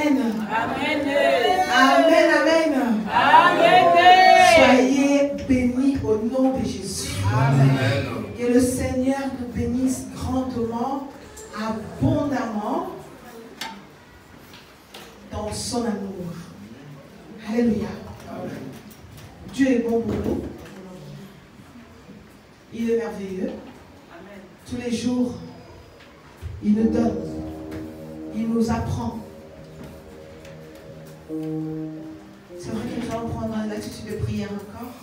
Amen. Amen. Amen, amen. Amen. Soyez bénis au nom de Jésus. Amen. Que le Seigneur nous bénisse grandement, abondamment dans son amour. Alléluia. Dieu est bon pour nous. Il est merveilleux. Tous les jours, il nous donne. Il nous apprend. C'est vrai que nous allons prendre l'attitude de prière encore.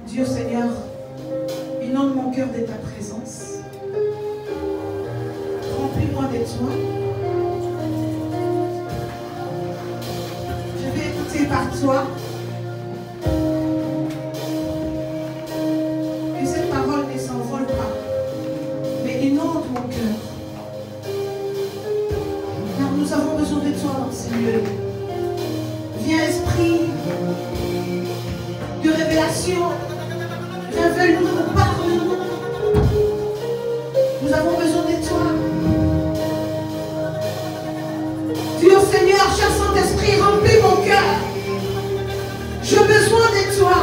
Dieu Seigneur, inonde mon cœur de ta présence. Remplis-moi de toi. Je vais écouter par toi. Que cette parole ne s'envole pas, mais inonde mon cœur. Car nous avons besoin de toi dans ces lieux. Viens, Esprit de révélation. Révèle-nous, parle-nous. Nous avons besoin de toi. Dieu Seigneur, cher Saint-Esprit, remplis mon cœur. J'ai besoin de toi.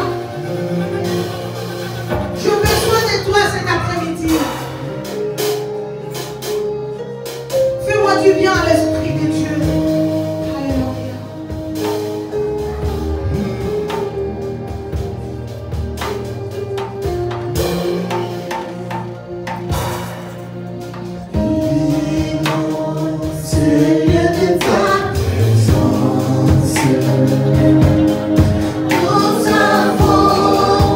J'ai besoin de toi cet après-midi. Fais-moi du bien à l'Esprit de Dieu. Alléluia. Nous avons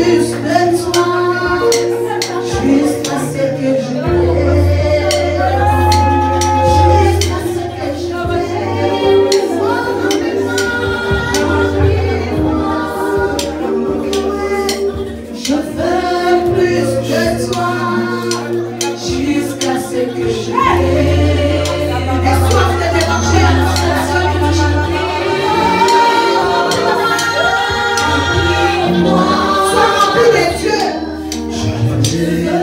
plus de toi, jusqu'à ce que je t'aime. Jusqu'à ce que je t'aime. Je veux plus de toi, jusqu'à ce que je t'aime. Et soif de démarcher à notre sois rempli de Dieu. Je veux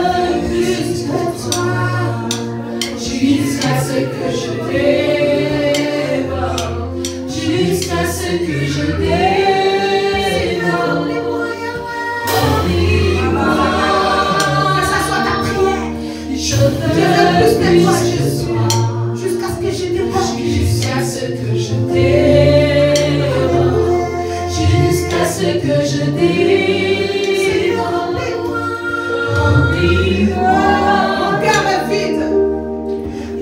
plus de toi, jusqu'à ce que je t'aime. Jusqu'à ce que je t'aime. Que ça soit ta prière. Je veux plus de toi, Jésus. Jusqu'à ce que je t'aime. Jusqu'à ce que je t'aime. Jusqu'à ce que je t'aime. Remplis-moi. Mon cœur est vide.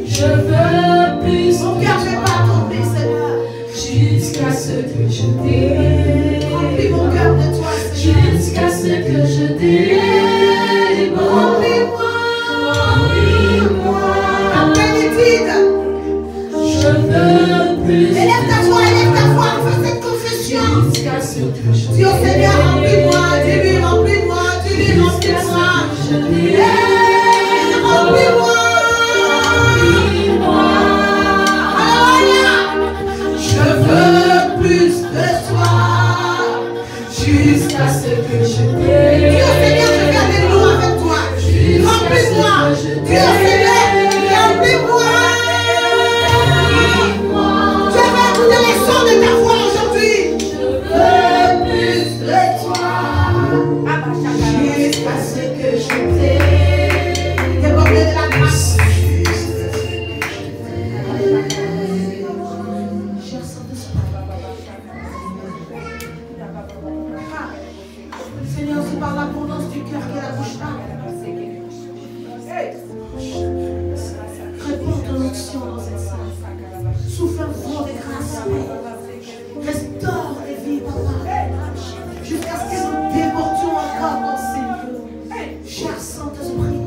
Je veux plus. Mon cœur n'est pas tombé, Seigneur. Jusqu'à ce que je t'aime. Remplis mon cœur de toi, Seigneur. Jusqu'à ce que je t'aime. Remplis-moi. Remplis-moi. À peine est vide. Je veux plus. Élève ta voix, fais cette confession. Jusqu'à ce que je t'aime. Dis au Seigneur, remplis-moi. Dis-lui, remplis-moi. Dis-lui, remplis-moi. Remplis-moi. Je veux plus de toi, jusqu'à ce que je t'aime. Dis au Seigneur, je viens de nous avec toi. Remplis-moi. Dis au Seigneur, remplis-moi. Je veux écouter les sons de ta voix aujourd'hui. Je veux plus de toi, jusqu'à ce que je t'aime. Débordé de la grâce. Seigneur, c'est par l'abondance du cœur que la bouche parle. Réponds ton onction dans cette salle. Souffle un vent de grâce. Restaure les vies, papa. Jusqu'à ce que nous débordions encore dans ces lieux. Cher Saint-Esprit.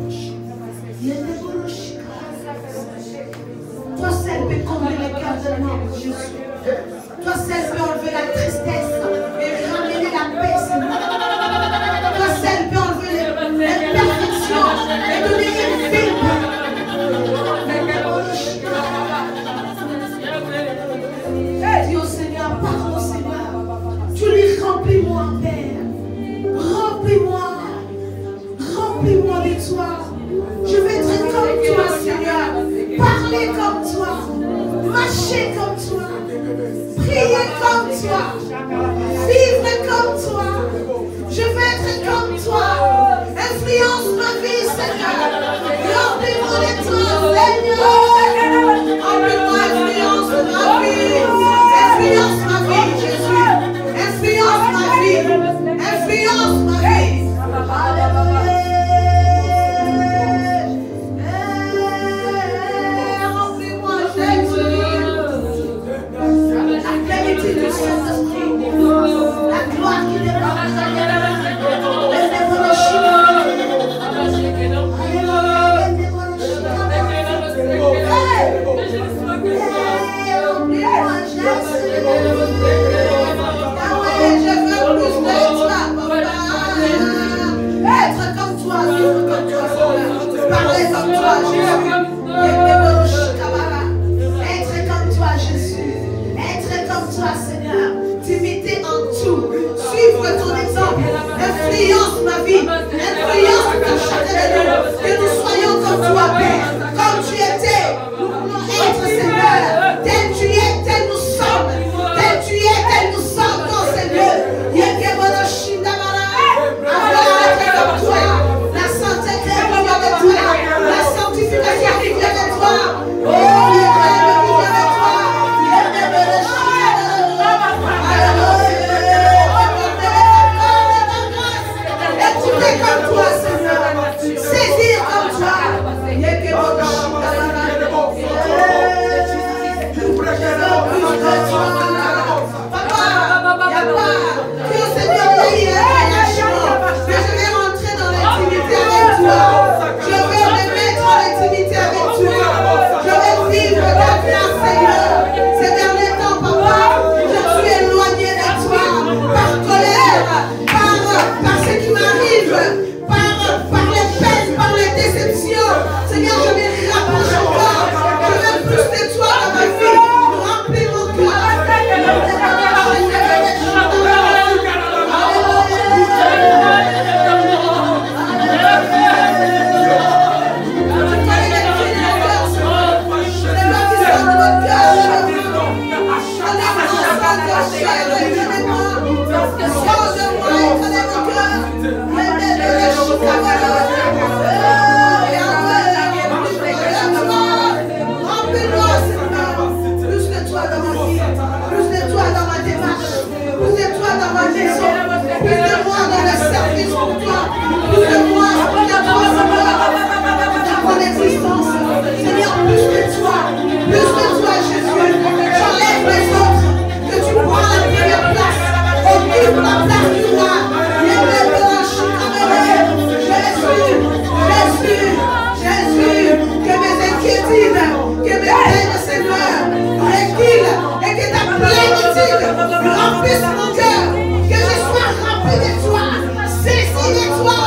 Toi seul peux combler les cœurs de l'homme, Jésus. Toi seul peux enlever la tristesse et ramener la paix, Seigneur. Toi seul peux enlever l'imperfection et donner une vie. Dis au Seigneur, pardon Seigneur. Tu lui remplis-moi, Père. Remplis-moi. Remplis-moi de toi. Je veux être comme toi, Seigneur. Parler comme toi. Marcher comme toi. Prier comme toi. Vivre comme toi. Je veux être comme toi. Influence ma vie, Seigneur. Remplis-moi de toi, Seigneur. Remplis-moi, influence ma vie. Influence ma vie, Jésus. Influence ma vie. Influence ma vie. Remplis-moi, Jésus. La vérité du Saint-Esprit. La gloire qui déborde. Être comme toi, vivre comme toi, parler comme toi, Jésus. Être comme toi, Jésus. Être comme toi, Seigneur. T'imiter en tout. Suivre ton exemple. Influence ma vie. Influence dans chacun de nous. Que nous soyons comme toi, Père. Comme tu étais. Nous voulons être, Seigneur. Tel tu es, tel nous sommes. Tel tu es, tel nous sommes, non, Seigneur. Comme toi, la sainteté qui vient de toi, la sanctification qui vient de toi, oh, les rêves qui viennent de toi, les rêves de Alléluia, et tu es comme toi, Seigneur, saisir pour toi. Plus de moi, dans ton existence. Seigneur, plus de toi, Jésus. J'enlève les autres, que tu prends la première place. Occupe la place du roi. Jésus, que mes inquiétudes, que mes peines, Seigneur, reculent et que ta plénitude remplisse mon cœur, que je sois rempli de toi, saisi de toi.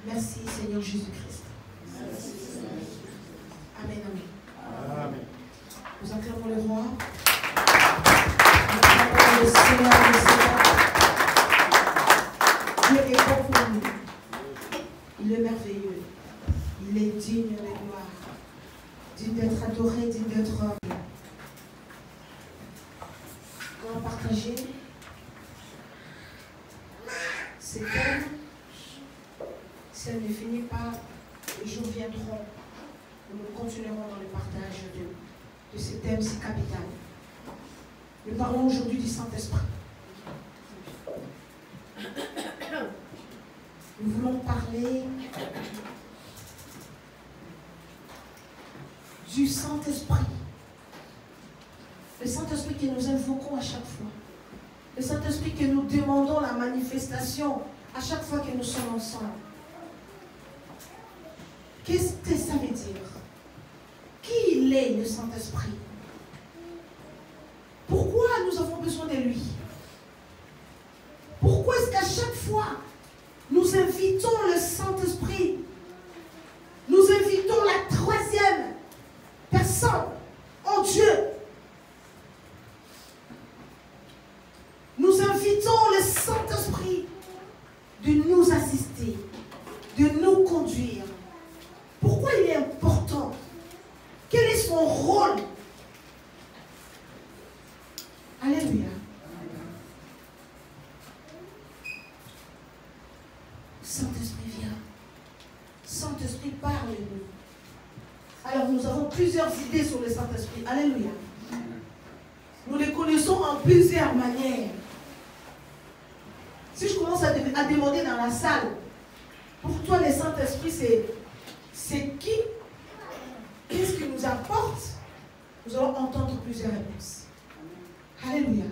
Merci Seigneur Jésus-Christ. Amen, amen. Amen. Nous acclamons le roi. Nous acclamons le Seigneur, le Seigneur. Dieu est bon pour nous. Il est merveilleux. Il est digne de gloire. Digne d'être adoré, digne d'être... On va partager ces thèmes. Si elle ne finit pas, les jours viendront. Nous continuerons dans le partage de ces thèmes si capitaux. Nous parlons aujourd'hui du Saint-Esprit. Nous voulons parler du Saint-Esprit. Le Saint-Esprit que nous invoquons à chaque fois. Le Saint-Esprit que nous demandons la manifestation à chaque fois que nous sommes ensemble. Qu'est-ce que ça veut dire? Qui il est, le Saint-Esprit? Pourquoi nous avons besoin de lui? Pourquoi est-ce qu'à chaque fois, nous invitons le Saint-Esprit? Nous invitons la troisième personne en Dieu. Nous invitons le Saint-Esprit de nous assister, de nous conduire. Pourquoi il est important? Quel est son rôle? Alléluia. Saint-Esprit vient. Saint-Esprit parle-nous. Alors nous avons plusieurs idées sur le Saint-Esprit. Alléluia. Nous les connaissons en plusieurs manières. Si je commence à demander dans la salle, pour toi le Saint-Esprit c'est qui? Qu'est-ce qu'il nous apporte? Nous allons entendre plusieurs réponses. Alléluia.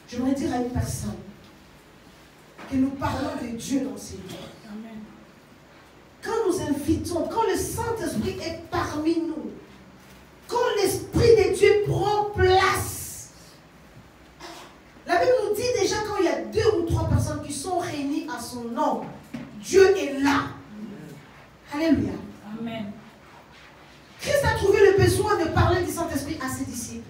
J'aimerais dire à une personne que nous parlons de Dieu dans ces lieux. Quand nous invitons, quand le Saint-Esprit est parmi nous, quand l'Esprit de Dieu prend place, la Bible nous dit déjà quand il y a 2 ou 3 personnes qui sont réunies à son nom, Dieu est là. Alléluia. Amen. Christ a trouvé le besoin de parler du Saint-Esprit à ses disciples.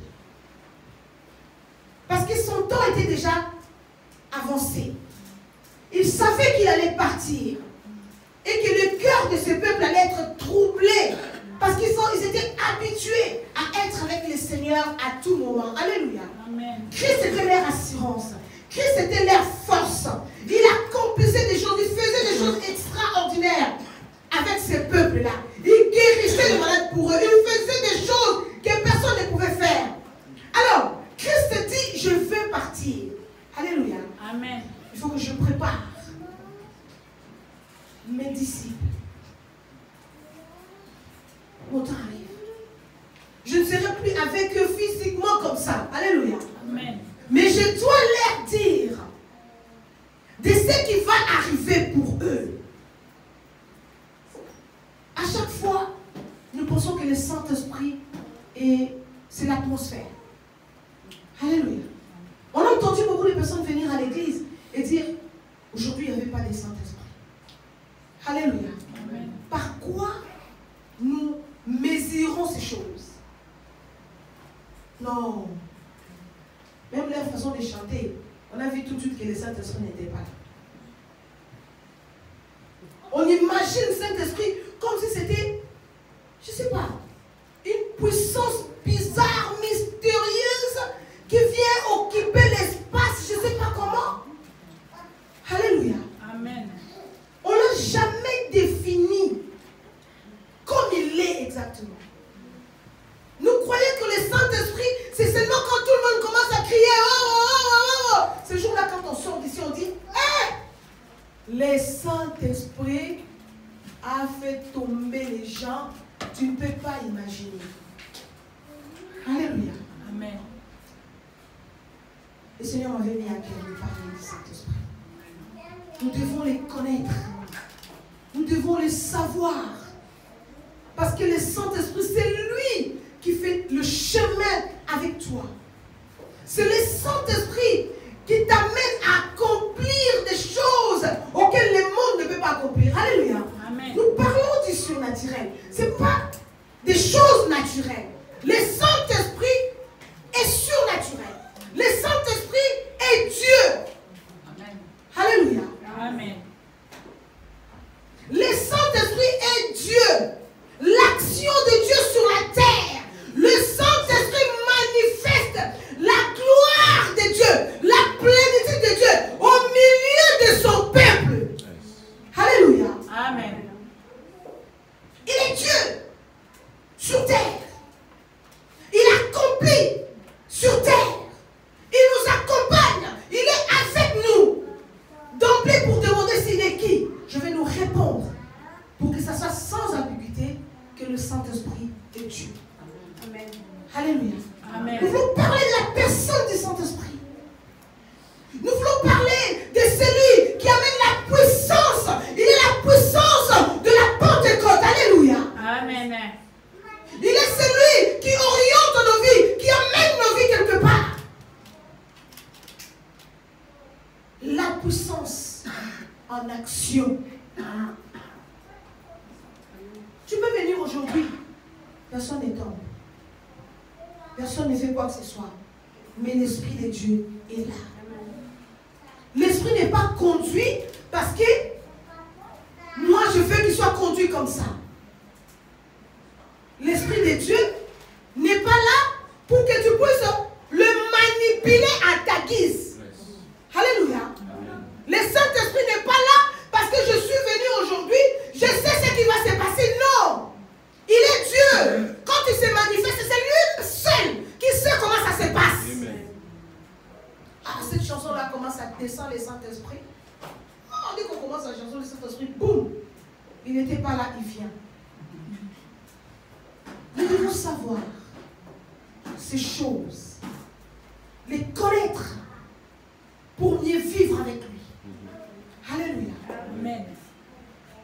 Parce que son temps était déjà avancé. Il savait qu'il allait partir. Et que le cœur de ce peuple allait être troublé. Parce qu'ils étaient habitués à être avec le Seigneur à tout moment. Alléluia. Amen. Christ était leur assurance. Christ était leur force. Il accomplissait des choses, il faisait des choses extraordinaires avec ce peuple-là. Il guérissait les malades pour eux. Il faisait des choses que personne ne pouvait faire. Alors, Christ dit, je veux partir. Alléluia. Amen. Il faut que je prépare mes disciples. Mon temps arrive. Je ne serai plus avec eux physiquement comme ça. Alléluia. Amen. Mais je dois leur dire de ce qui va arriver pour eux. À chaque fois, nous pensons que le Saint-Esprit, c'est l'atmosphère. Alléluia. On a entendu beaucoup de personnes venir à l'église et dire, aujourd'hui, il n'y avait pas de Saint-Esprit. Alléluia. Amen. Par quoi nous mesurons ces choses? Non. Même leur façon de chanter, on a vu tout de suite que le Saint-Esprit n'était pas là. On imagine le Saint-Esprit comme si c'était, je ne sais pas, une puissance bizarre, mystérieuse, qui vient occuper l'espace, je ne sais pas comment. Alléluia. Amen. On ne l'a jamais défini comme il est exactement. Nous croyons que le Saint-Esprit, c'est seulement quand tout le monde commence à crier, oh, oh, oh, oh. Ce jour-là, quand on sort d'ici, on dit, hé, le Saint-Esprit a fait tomber les gens, tu ne peux pas imaginer. Alléluia. Amen. Le Seigneur m'avait mis à cœur de parler du Saint-Esprit. Nous devons les connaître. Nous devons les savoir. Parce que le Saint-Esprit, c'est lui qui fait le chemin avec toi. C'est le Saint-Esprit qui t'amène à accomplir des choses auxquelles le monde ne peut pas accomplir. Alléluia. en action. Tu peux venir aujourd'hui, personne n'est tombé. Personne ne fait quoi que ce soit. Mais l'Esprit de Dieu est là. L'Esprit n'est pas conduit parce que moi je veux qu'il soit conduit comme ça. L'Esprit de Dieu n'est pas là pour que tu puisses le manipuler à ta guise. Alléluia. Le Saint-Esprit n'est pas là parce que je suis venu aujourd'hui, je sais ce qui va se passer. Non. Il est Dieu. Quand il se manifeste, c'est lui seul qui sait comment ça se passe. Amen. Ah, cette chanson-là commence à descendre le Saint-Esprit. Oh, dès qu'on commence la chanson, le Saint-Esprit, boum. Il n'était pas là, il vient. Nous devons savoir ces choses, les connaître pour mieux vivre avec lui. Alléluia. Amen.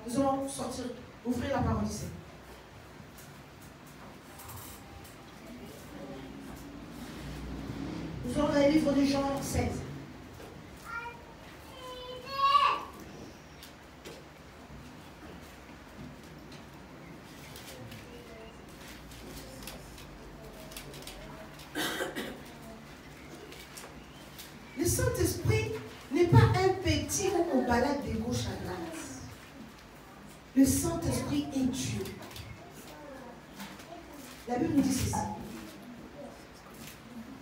Nous allons sortir, ouvrir la parole ici. Nous allons dans le livre de Jean 16. Le Saint-Esprit n'est pas un petit où on balade de gauche à droite. Le Saint-Esprit est Dieu. La Bible nous dit ceci.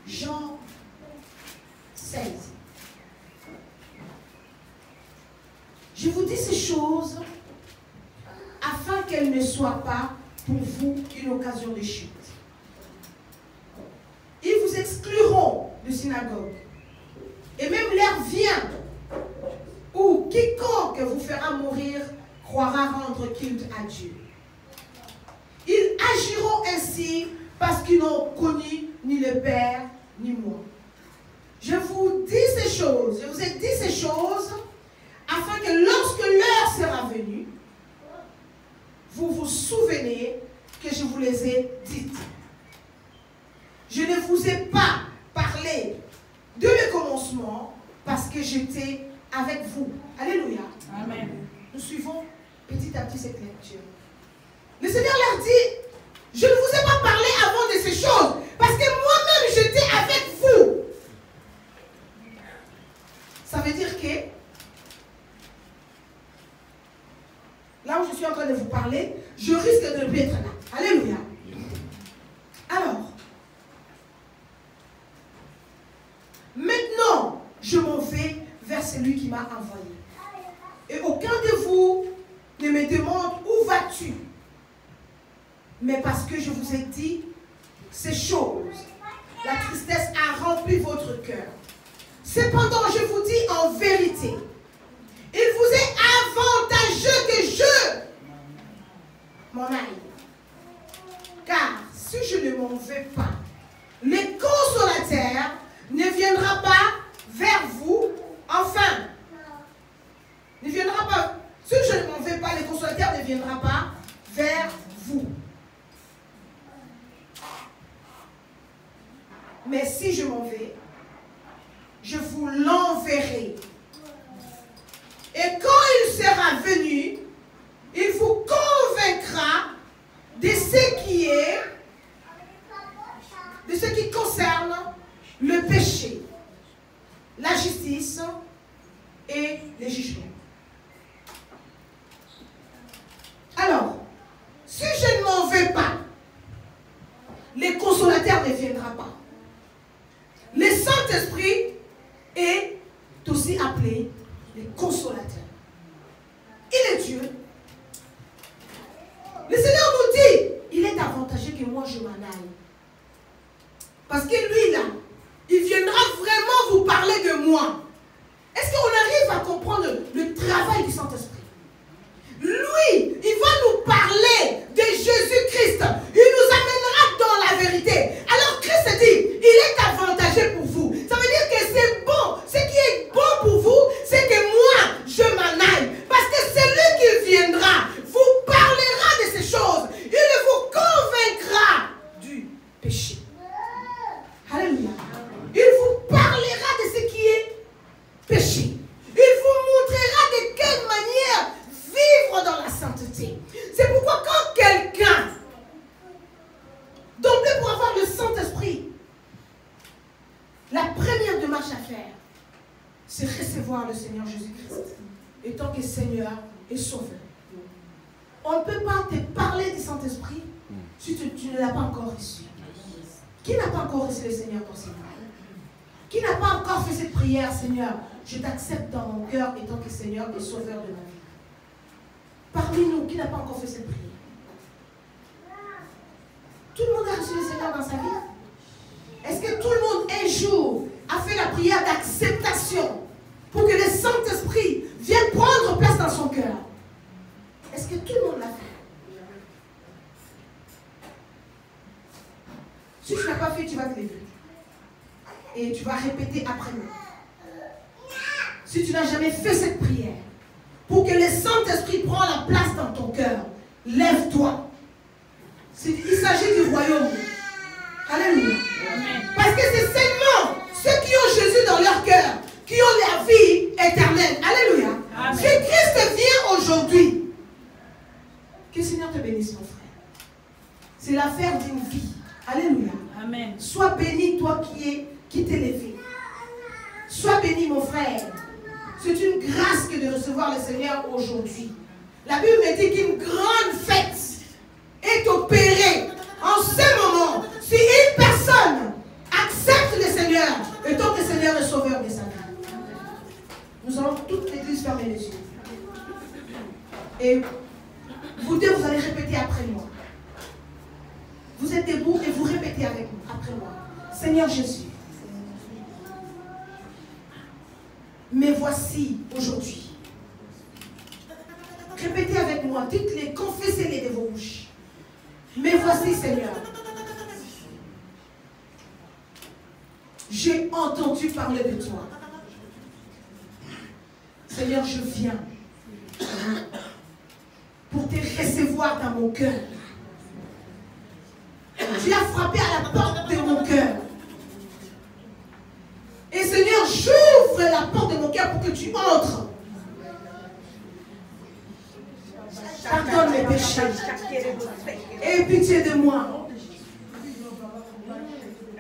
Jean 16. Je vous dis ces choses afin qu'elles ne soient pas pour vous une occasion de chute. Ils vous excluront de synagogue. Et même l'heure vient où quiconque vous fera mourir croira rendre culte à Dieu. Ils agiront ainsi parce qu'ils n'ont connu ni le Père ni moi. Je vous dis ces choses, je vous ai dit ces choses afin que lorsque l'heure sera venue, vous vous souvenez que je vous les ai dites. Je ne vous ai pas parlé de le commencement parce que j'étais avec vous. Alléluia. Amen. Nous suivons petit à petit cette lecture. Le Seigneur leur dit, je ne vous ai pas parlé avant de ces choses parce que moi-même j'étais avec vous. Ça veut dire que là où je suis en train de vous parler, je risque de ne plus être là. Alléluia. Alors, maintenant, je m'en vais vers celui qui m'a envoyé. Et aucun de vous ne me demande où vas-tu. Mais parce que je vous ai dit ces choses, la tristesse a rempli votre cœur. Cependant, je vous dis en vérité, il vous est avantageux que je m'en aille. Car si je ne m'en vais pas, le consolateur ne viendra pas vers vous, enfin, ne viendra pas, si je ne m'en vais pas, le consolateur ne viendra pas vers vous. Mais si je m'en vais, je vous l'enverrai. Et quand il sera venu, il vous convaincra de ce qui est, de ce qui concerne le péché, la justice et le jugement. Alors, si je ne m'en vais pas, le consolateur ne viendra pas. Le Saint-Esprit est aussi Seigneur et Sauveur. On ne peut pas te parler du Saint-Esprit si tu ne l'as pas encore reçu. Qui n'a pas encore reçu le Seigneur ton Seigneur? Qui n'a pas encore fait cette prière, Seigneur? Je t'accepte dans mon cœur étant que Seigneur et Sauveur de ma vie. Parmi nous, qui n'a pas encore fait cette prière? Tout le monde a reçu le Seigneur dans sa vie? Est-ce que tout le monde un jour a fait la prière d'acceptation pour que le Saint-Esprit vienne prendre place dans son cœur? Est-ce que tout le monde l'a fait? Si tu ne l'as pas fait, tu vas te lever. Et tu vas répéter après moi. Si tu n'as jamais fait cette prière, pour que le Saint-Esprit prenne la place dans ton cœur, lève-toi. Il s'agit du royaume. Alléluia. Parce que c'est seulement ceux qui ont Jésus dans leur cœur, qui ont la vie éternelle. Alléluia. Amen. Si Christ vient aujourd'hui, que le Seigneur te bénisse, mon frère. C'est l'affaire d'une vie. Alléluia. Amen. Sois béni, toi qui t'es levé. Sois béni, mon frère. C'est une grâce que de recevoir le Seigneur aujourd'hui. La Bible me dit qu'une grande fête est opérée en ce moment. Si une personne accepte le Seigneur, et tant que le Seigneur est sauveur de sa vie. Nous allons toute l'église fermer les yeux. Et vous deux, vous allez répéter après moi. Vous êtes debout et vous répétez avec moi, après moi. Seigneur Jésus, me voici aujourd'hui. Répétez avec moi, dites-les, confessez-les de vos bouches. Me voici, Seigneur. J'ai entendu parler de toi. Seigneur, je viens pour te recevoir dans mon cœur. Tu as frappé à la porte de mon cœur. Et Seigneur, j'ouvre la porte de mon cœur pour que tu entres. Pardonne mes péchés. Aie pitié de moi.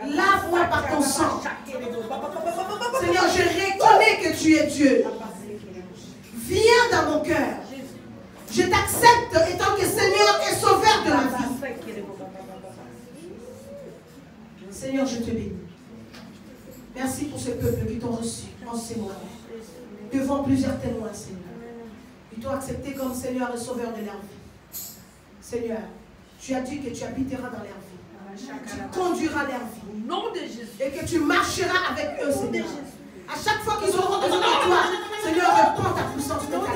Lave-moi par ton sang. Seigneur, je reconnais que tu es Dieu. Viens dans mon cœur. Je t'accepte étant que Seigneur et Sauveur de ma vie. Seigneur, je te bénis. Merci pour ce peuple qui t'ont reçu en ces moments. Devant plusieurs témoins, Seigneur. Ils t'ont accepté comme Seigneur et Sauveur de leur vie. Seigneur, tu as dit que tu habiteras dans leur vie. Tu conduiras leur vie. Au nom de Jésus. Et que tu marcheras avec eux, Seigneur. À chaque fois qu'ils auront besoin de toi, Seigneur, répands ta puissance de ta gloire.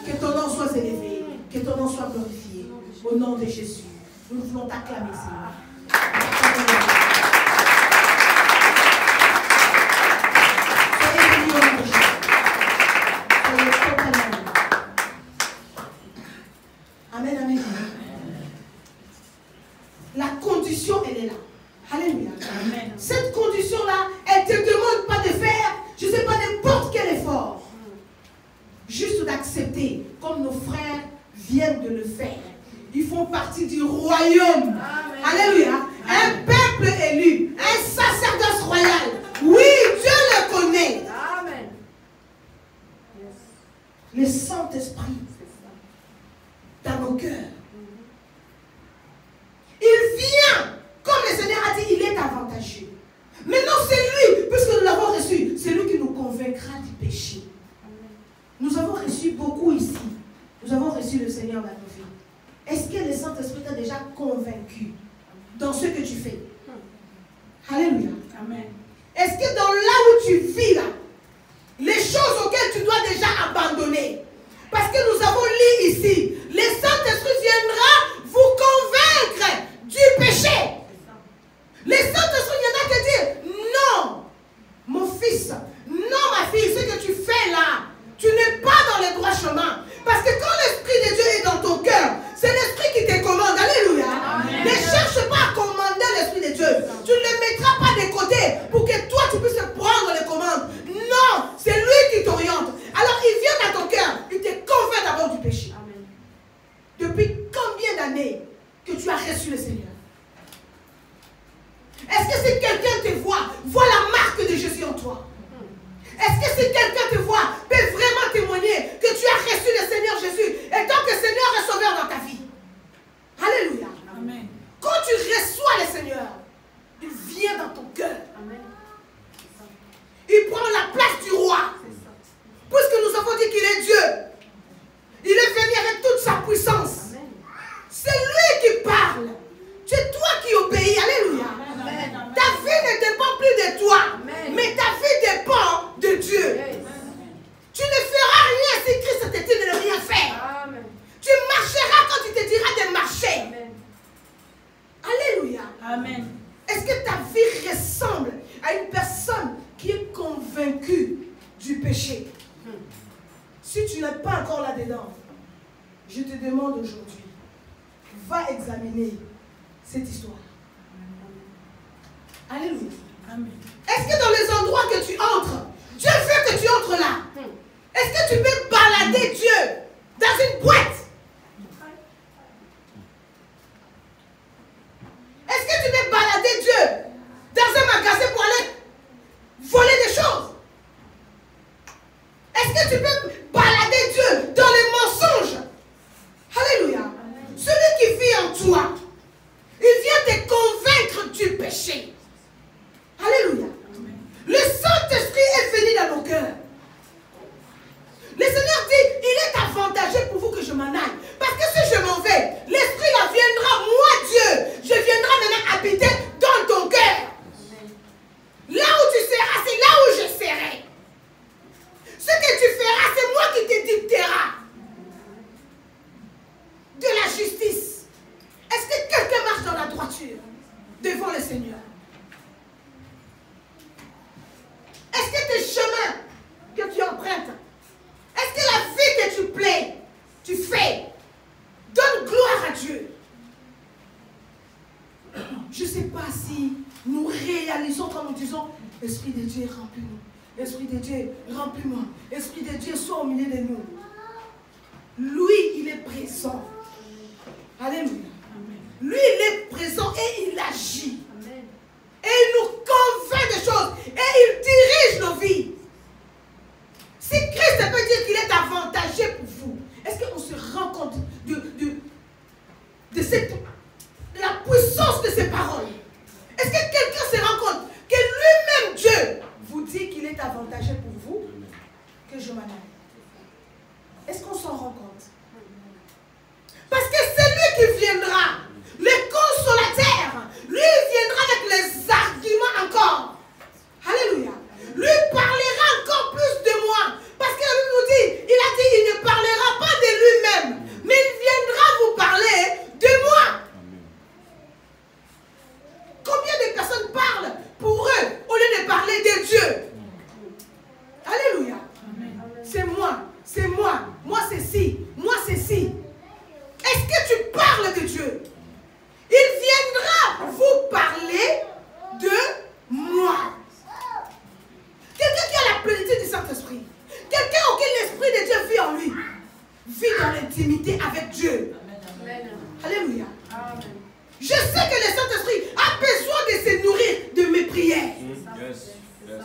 Que ton nom soit élevé. Que ton nom soit glorifié. Au nom de Jésus. Nous voulons t'acclamer, Seigneur. Amen, amen. La condition, elle est là. Alléluia. Amen. Cette condition-là, elle ne te demande pas de faire, je ne sais pas, n'importe quel effort. Juste d'accepter, comme nos frères viennent de le faire. Ils font partie du royaume. Amen. Alléluia. Un peuple élu, un sacerdoce royal. Oui, Dieu le connaît. Amen. Le Saint-Esprit dans nos cœurs. Il vient, comme le Seigneur a dit, il est avantageux. Maintenant, c'est lui, puisque nous l'avons reçu, c'est lui qui nous convaincra du péché. Nous avons reçu beaucoup ici. Nous avons reçu le Seigneur dans nos vies. Est-ce que le Saint-Esprit t'a déjà convaincu dans ce que tu fais? Alléluia. Amen. Est-ce que dans là où tu vis là, les choses auxquelles tu dois déjà abandonner, parce que nous avons lu ici, le Saint-Esprit viendra vous convaincre du péché. Le Saint-Esprit viendra te dire, non, mon fils, non ma fille, ce que tu fais là, tu n'es pas dans le droit chemin. Parce que quand l'Esprit de Dieu est dans ton cœur, c'est l'Esprit qui te commande. Alléluia. Amen. Ne cherche pas à commander l'Esprit de Dieu. Tu ne le mettras pas de côté pour que toi tu puisses prendre les commandes. Non, c'est lui qui t'oriente. Alors il vient dans ton cœur, il te convainc d'abord du péché. Amen. Depuis combien d'années que tu as reçu le Seigneur? Est-ce que si quelqu'un te voit la marque de Jésus en toi? Est-ce que si quelqu'un te voit, peut vraiment témoigner que tu as reçu ton pays. Alléluia. Ta vie ne dépend plus de toi, mais ta vie dépend de Dieu. Tu ne feras rien si Christ te dit de ne rien faire. Tu marcheras quand tu te diras de marcher. Alléluia. Amen. Est-ce que ta vie ressemble à une personne qui est convaincue du péché? Si tu n'es pas encore là-dedans, je te demande aujourd'hui, va examiner cette histoire. Alléluia. Amen. Est-ce que dans les endroits que tu entres, Dieu veut que tu entres là? Est-ce que tu peux balader Dieu dans une boîte? Est-ce que tu peux balader Dieu dans un magasin pour aller voler des choses? Est-ce que tu peux balader Dieu dans les mensonges? Alléluia. Celui qui vit en toi, il vient te convaincre du péché. Alléluia. Le Saint-Esprit est venu dans nos cœurs. Le Seigneur dit, il est avantageux pour vous que je m'en aille. Parce que si je m'en vais, l'Esprit là viendra, moi Dieu, je viendrai maintenant habiter dans ton cœur. Là où tu seras, c'est là où je serai. Ce que tu feras, c'est moi qui te dictera de la justice. Est-ce que quelqu'un marche dans la droiture devant le Seigneur? Est-ce que tes chemins que tu empruntes, est-ce que la vie que tu plais, tu fais, donne gloire à Dieu? Je ne sais pas si nous réalisons quand nous disons, Esprit de Dieu, remplis-nous. Esprit de Dieu, remplis-moi. Esprit de Dieu, sois au milieu de nous. Lui, il est présent. Alléluia. Lui, il est présent et il agit. Et il nous convainc des choses. Et il dirige nos vies. Si Christ peut dire qu'il est avantageux pour vous, est-ce qu'on se rend compte de la puissance de ces paroles? Est-ce que quelqu'un se rend compte que lui-même, Dieu, vous dit qu'il est avantageux pour vous que je m'en aille? Est-ce qu'on s'en rend compte? Parce que c'est lui qui viendra, le consolateur. Lui viendra avec les arguments encore. Alléluia. Lui parlera encore plus de moi. Parce que lui nous dit, il a dit, il ne parlera pas de lui-même, mais il viendra vous parler de moi. Combien de personnes parlent pour eux au lieu de parler de Dieu? Alléluia. C'est moi, c'est moi, moi c'est ci, moi c'est ci. Est-ce que tu parles de Dieu? Il viendra vous parler de moi. Quelqu'un qui a la plénitude du Saint-Esprit, quelqu'un auquel l'Esprit de Dieu vit en lui, vit dans l'intimité avec Dieu. Amen. Alléluia. Amen. Je sais que le Saint-Esprit a besoin de se nourrir de mes prières. Yes. Yes.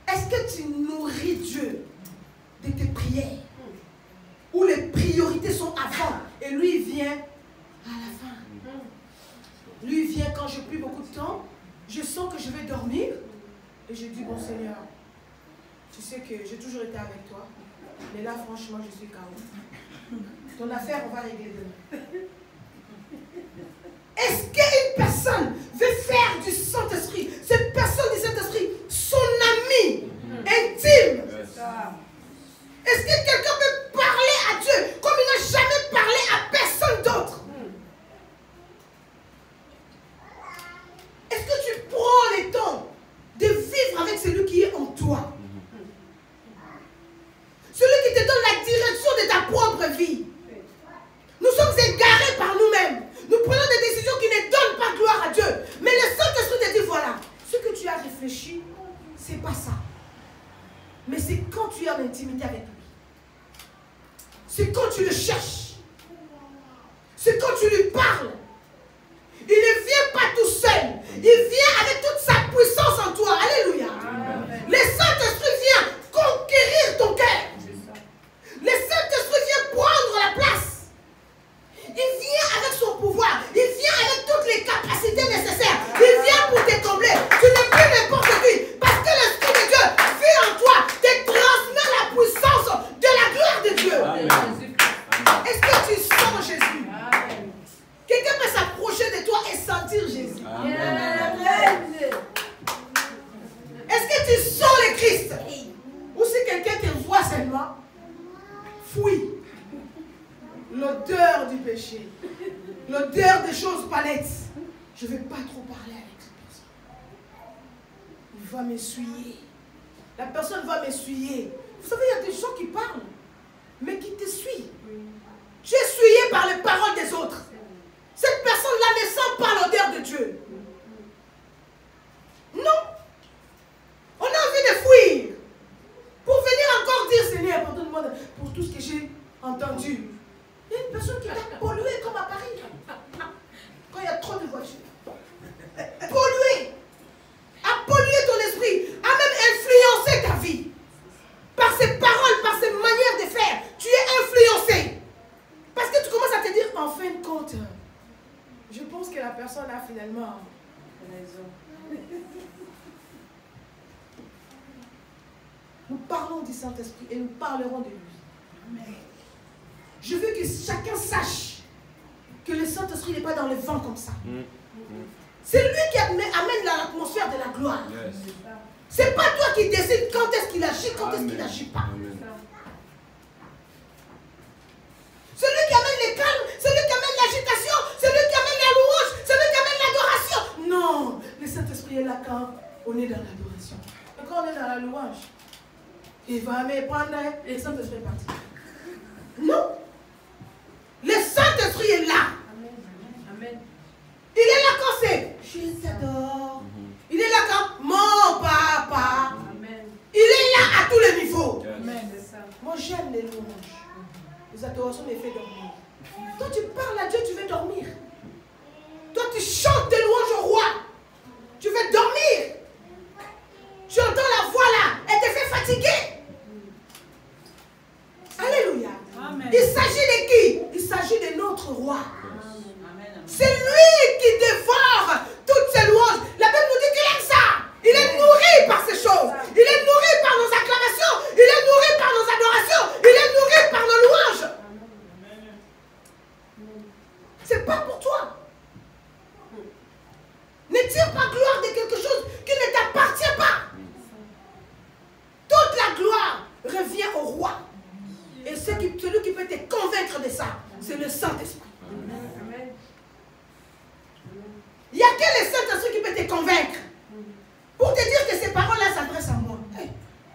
Est-ce que tu nourris Dieu de tes prières? Où les priorités sont avant et lui vient à la fin. Lui vient quand j'ai plus beaucoup de temps, je sens que je vais dormir et je dis, bon Seigneur, tu sais que j'ai toujours été avec toi, mais là franchement je suis KO. Ton affaire on va régler demain. Est-ce qu'une personne veut faire du Saint-Esprit, cette personne du Saint-Esprit, son ami intime? Est-ce que quelqu'un peut parler à Dieu comme il n'a jamais parlé à personne d'autre? Est-ce que tu prends le temps de vivre avec celui qui est en toi? Celui qui te donne la direction de ta propre vie. Nous sommes égarés par nous-mêmes. Nous prenons des décisions qui ne donnent pas gloire à Dieu. Mais le Saint-Esprit te dit, voilà, ce que tu as réfléchi, c'est pas ça. Mais c'est quand tu es en intimité avec lui. C'est quand tu le cherches. C'est quand tu lui parles. Il ne vient pas tout seul. Il vient avec toute sa puissance en toi. Alléluia. Amen. Le Saint-Esprit vient conquérir ton cœur. Le Saint-Esprit vient prendre la place. Il vient avec son pouvoir. Il vient avec toutes les capacités nécessaires. Il vient pour te combler. Tu n'es plus n'importe qui. Parce que l'Esprit de Dieu vit en toi. Te transmet la puissance de la gloire de Dieu. Est-ce que tu sens Jésus? Quelqu'un peut fuis l'odeur du péché, l'odeur des choses pas nettes, je ne vais pas trop parler avec cette personne. Il va m'essuyer. La personne va m'essuyer. Vous savez, il y a des gens qui parlent, mais qui t'essuient. Tu es essuyé par les paroles des autres. Cette personne-là ne sent pas l'odeur de Dieu. Non. On a envie de fuir. Pour venir encore dire, Seigneur, pardonne-moi pour tout ce que j'ai entendu. Il y a une personne qui t'a pollué comme à Paris. Quand il y a trop de voitures. Pollué. A pollué ton esprit. A même influencé ta vie. Par ses paroles, par ses manières de faire. Tu es influencé. Parce que tu commences à te dire, en fin de compte, je pense que la personne a finalement raison. Nous parlons du Saint-Esprit et nous parlerons de lui. Amen. Je veux que chacun sache que le Saint-Esprit n'est pas dans le vent comme ça. C'est lui qui amène l'atmosphère de la gloire. Yes. C'est pas toi qui décides quand est-ce qu'il agit, quand est-ce qu'il n'agit pas. Amen. Celui qui amène les calmes, celui qui amène l'agitation, celui qui amène la louange, celui qui amène l'adoration. Non, le Saint-Esprit est là quand on est dans l'adoration. Et quand on est dans la louange, il va me prendre et le Saint-Esprit est parti. Non. Le Saint-Esprit est là. Amen. Il est là quand c'est je t'adore. Il est là quand mon papa. Amen. Il est là à tous les niveaux. Amen. Moi j'aime les louanges. Les adorations me font dormir. Toi tu parles à Dieu, tu veux dormir. Toi tu chantes des louanges au roi. Tu veux dormir. Tu entends la voix là, elle te fait fatiguer. Alléluia. Amen. Il s'agit de qui? Il s'agit de notre roi. C'est lui qui dévore toutes ces louanges. La Bible nous dit qu'il aime ça. Il est nourri par ces choses. Il est nourri par nos acclamations. Il est nourri par nos adorations. Il est nourri par nos louanges. C'est pas pour toi. Ne tire pas gloire de quelque chose qui ne t'appartient pas. Toute la gloire revient au roi. Et celui qui peut te convaincre de ça, c'est le Saint-Esprit. Il n'y a que le Saint-Esprit qui peut te convaincre. Pour te dire que ces paroles-là s'adressent à moi.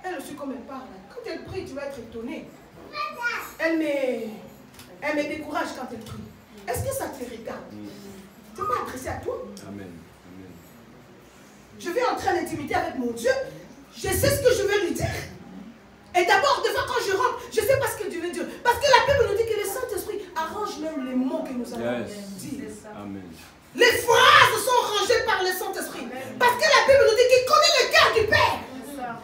Elle aussi comme elle parle. Quand elle prie, tu vas être étonné. Elle me décourage quand elle prie. Est-ce que ça te regarde? Tu peux m'adresser à toi? Amen. Je vais entrer en intimité avec mon Dieu. Je sais ce que je vais lui dire. Et d'abord, des fois, quand je rentre, je ne sais pas ce que Dieu veut dire. Parce que la Bible nous dit que le Saint-Esprit arrange même les mots que nous allons dire. Amen. Les phrases sont rangées par le Saint-Esprit. Parce que la Bible nous dit qu'il connaît le cœur du Père.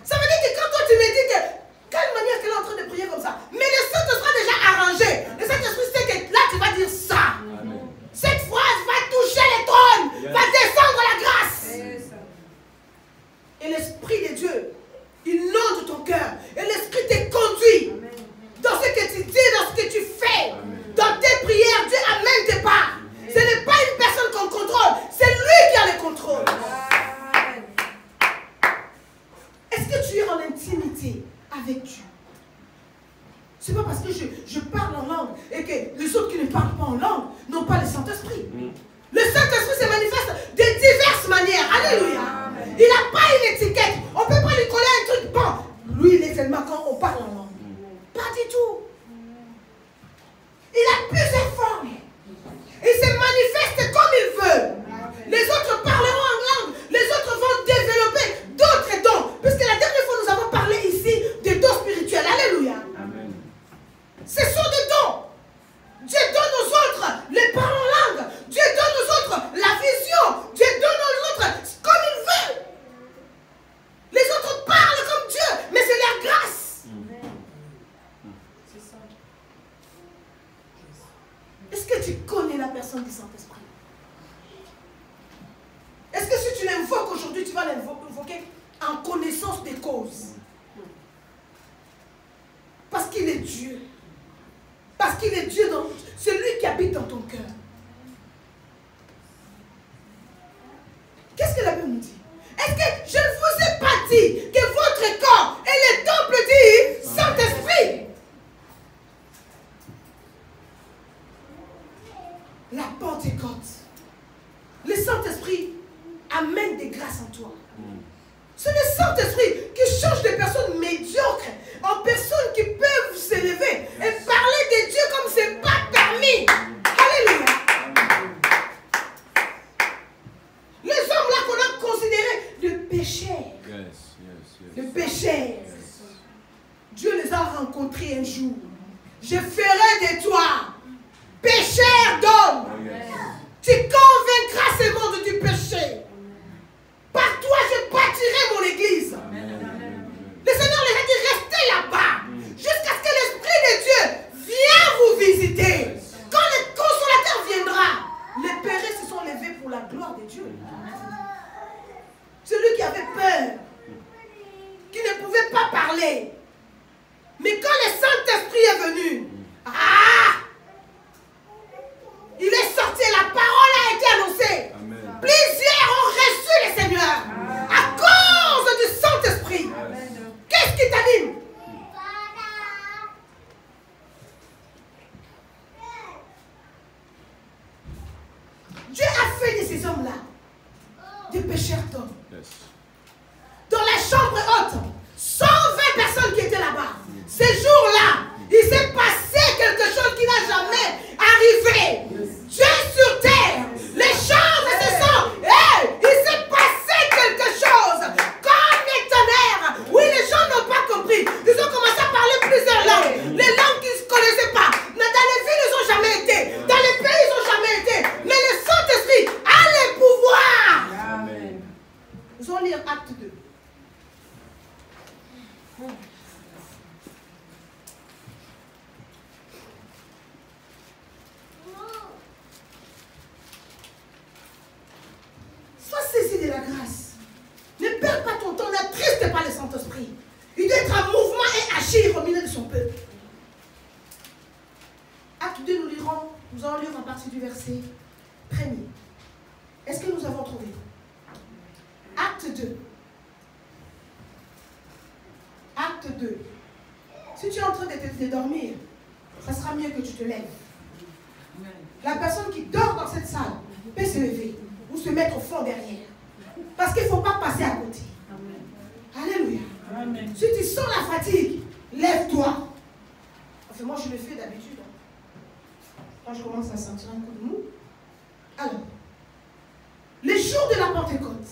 Ça veut dire que quand toi tu me dis que quelle manière qu'elle est en train de prier comme ça. Mais le Saint-Esprit a déjà arrangé. Le Saint-Esprit sait que là tu vas dire ça. Amen. Cette phrase va toucher les trônes. Va descendre la grâce. Et l'Esprit de Dieu, il inonde ton cœur. Et l'Esprit te conduit. Amen. Dans ce que tu dis, dans ce que tu fais. Amen. Dans tes prières, Dieu amène tes pas. Ce n'est pas une personne qu'on contrôle, c'est lui qui a le contrôle. Est-ce que tu es en intimité avec Dieu? Ce n'est pas parce que je parle en langue et que les autres qui ne parlent pas en langue n'ont pas le Saint-Esprit. Le Saint-Esprit se manifeste de diverses manières. Alléluia. Il n'a pas une étiquette. On ne peut pas lui coller un truc. Bon, lui, il est seulement quand on parle en langue. Pas du tout. Il a plusieurs formes. Il se manifeste comme il veut. Les autres parleront en langue. Les autres vont développer d'autres dons. Parce que la dernière fois, nous avons parlé ici des dons spirituels. Alléluia. Amen. Ce sont des dons. Dieu donne aux autres les paroles en langue. Dieu donne aux autres la vision. Dieu donne aux autres comme il veut. Les autres parlent comme Dieu, mais c'est la grâce. C'est ça. Est-ce que tu connais la personne du Saint-Esprit? Est-ce que si tu l'invoques aujourd'hui, tu vas l'invoquer en connaissance des causes? Parce qu'il est Dieu. Parce qu'il est Dieu, c'est lui qui habite dans ton cœur. Qu'est-ce que la Bible nous dit? Est-ce que je ne vous ai pas dit que votre corps est le temple du Saint-Esprit? la Pentecôte, le Saint-Esprit amène des grâces en toi. C'est le Saint-Esprit qui change des personnes médiocres en personnes qui peuvent s'élever et parler de Dieu comme c'est pas permis. Alléluia. Les hommes là qu'on a considérés de pécheurs. De pécheurs. Dieu les a rencontrés un jour. Je ferai de toi pécheur d'hommes. Tu convaincras ce monde du péché. Par toi, je bâtirai mon église. Le Seigneur les a dit, restez là-bas. Jusqu'à ce que l'Esprit de Dieu vienne vous visiter. Quand le consolateur viendra, les péchés se sont levés pour la gloire de Dieu. Celui qui avait peur, qui ne pouvait pas parler. Mais quand le Saint-Esprit est venu, il est sorti, la parole a été annoncée. Amen. Plusieurs ont reçu le Seigneur à cause du Saint-Esprit. Qu'est-ce qui t'anime? Dieu a fait de ces hommes-là des pécheurs d'hommes. Dans la chambre haute, 120 personnes qui étaient là-bas. Ces jours-là, il s'est passé quelque chose qui n'a jamais arrivé. Dieu sur terre, les chambres se sont. Il s'est passé quelque chose. Comme les tonnerres. Oui, les gens n'ont pas compris. Ils ont commencé à parler plusieurs langues. Les langues qu'ils ne connaissaient pas. Mais dans les villes, ils n'ont jamais été. Dans les pays, ils n'ont jamais été. Mais le Saint-Esprit a le pouvoir. Amen. Nous allons lire Acte 2. Sois saisi de la grâce. Ne perds pas ton temps, n'attriste pas le Saint-Esprit. Il doit être en mouvement et agir au milieu de son peuple. Acte 2, nous allons lire à partir du verset 1er. Est-ce que nous avons trouvé? Acte 2. Acte 2. Si tu es en train de dormir, ça sera mieux que tu te lèves. La personne qui dort dans cette salle peut se lever ou se mettre au fond derrière. Parce qu'il ne faut pas passer à côté. Amen. Alléluia. Amen. Si tu sens la fatigue, lève-toi. Enfin, moi, je le fais d'habitude. Quand je commence à sentir un coup de mou. Alors, les jours de la Pentecôte,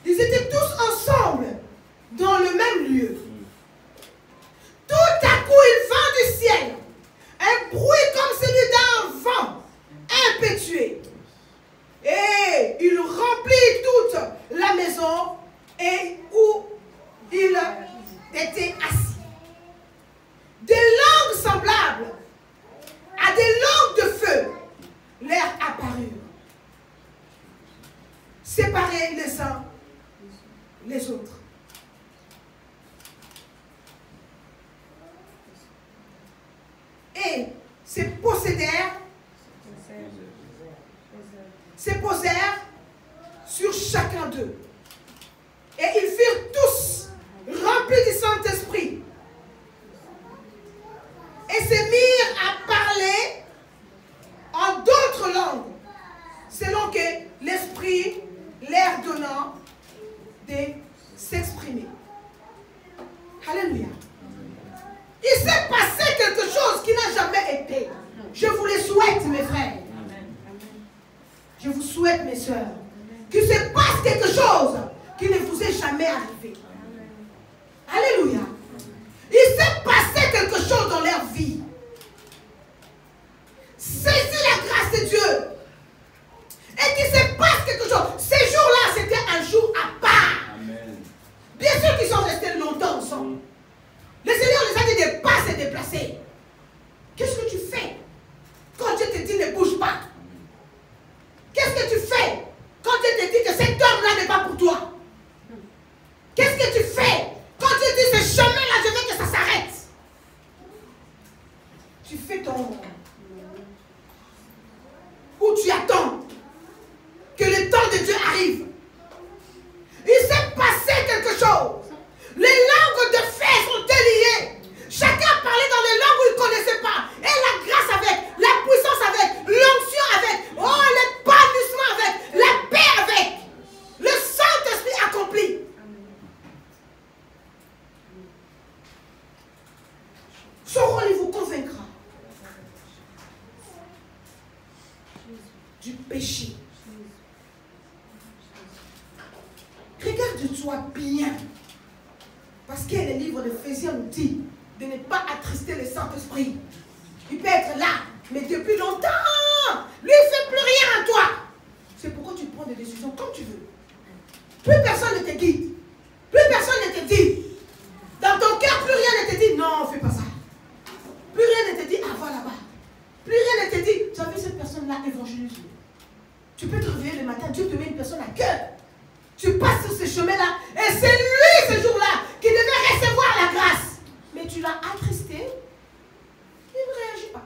ils étaient tous ensemble dans le même lieu. Tout à coup, il vint du ciel un bruit comme celui d'un vent impétueux. Et il remplit toute la maison et où il était assis. Des langues semblables à des langues de feu leur apparurent, séparés les uns les autres. Et se posèrent sur chacun d'eux. Et ils furent tous remplis du Saint-Esprit et se mirent à parler en d'autres langues, selon que l'Esprit leur donnant de s'exprimer. Alléluia. Il s'est passé quelque chose qui n'a jamais été. Je vous le souhaite, mes frères. Je vous souhaite, mes soeurs, qu'il se passe quelque chose qui ne vous est jamais arrivé. Alléluia. Il s'est passé quelque chose dans leur vie. Saisis la grâce de Dieu. Et qu'il se passe quelque chose. Ces jours-là, c'était un jour à part. Amen. Bien sûr qu'ils sont restés longtemps ensemble. Le Seigneur les a dit de ne pas se déplacer. Qu'est-ce que tu fais quand Dieu te dit ne bouge pas? Qu'est-ce que tu fais quand Dieu te dit que cet homme-là n'est pas pour toi? Qu'est-ce que tu fais quand Dieu dit ce chemin-là, je veux que ça s'arrête? Tu fais ton... Ou tu attends que le temps de Dieu arrive. Il s'est passé quelque chose. Les langues de feu sont déliées. Chacun parlait dans les langues où il ne connaissait pas. Et la grâce avec, la puissance avec, l'onction avec, péché. Regarde-toi bien. Parce que le livre d'Éphésiens nous dit de ne pas attrister le Saint-Esprit. Il peut être là, mais depuis longtemps, lui, il ne fait plus rien à toi. C'est pourquoi tu prends des décisions comme tu veux. Plus personne ne te guide. Plus personne ne te dit. Dans ton cœur, plus rien ne te dit, non, fais pas ça. Plus rien ne te dit, ah, va là-bas. Plus rien ne te dit, tu as vu cette personne-là, évangélise-le. Tu peux te réveiller le matin, Dieu te met une personne à cœur. Tu passes sur ce chemin-là, et c'est lui, ce jour-là, qui devait recevoir la grâce. Mais tu l'as attristé, il ne réagit pas.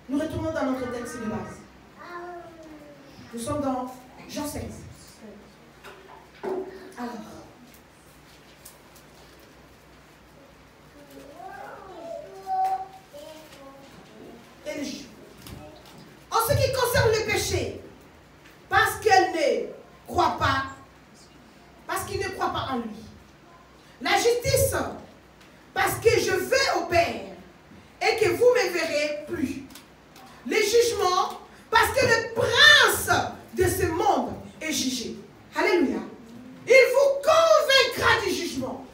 Nous retournons dans notre texte de base. Nous sommes dans Jean 16. Alors. Et le juge. En ce qui concerne le péché, parce qu'elle ne croit pas, parce qu'il ne croit pas en lui. La justice, parce que je vais au Père et que vous ne me verrez plus. Le jugement, parce que le prince de ce monde est jugé. Alléluia. Il vous convaincra du jugement.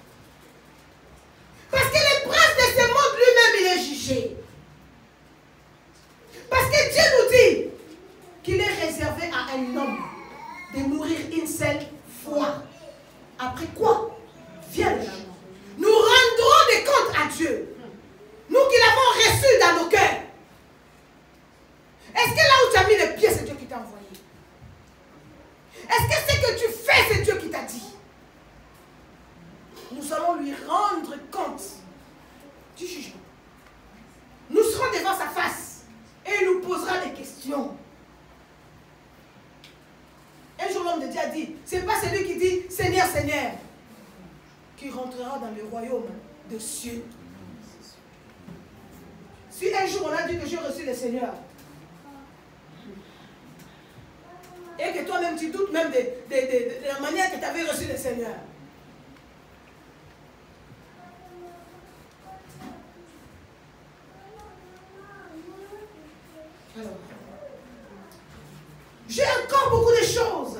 Parce que le prince de ce monde lui-même, il est jugé. Parce que Dieu nous dit qu'il est réservé à un homme de mourir une seule fois. Après quoi vient le jugement. Nous rendrons des comptes à Dieu. Nous qui l'avons reçu dans nos cœurs. Est-ce que là où tu as mis les pieds, c'est Dieu qui t'a envoyé? Est-ce que ce que tu fais, c'est Dieu qui t'a dit? Nous allons lui rendre compte du jugement. Nous serons devant sa face et il nous posera des questions. Un jour, l'homme de Dieu a dit, c'est pas celui qui dit Seigneur, Seigneur, qui rentrera dans le royaume des cieux. Si un jour on a dit que j'ai reçu le Seigneur, et que toi-même tu doutes même de la manière que tu avais reçu le Seigneur. Alors, j'ai encore beaucoup de choses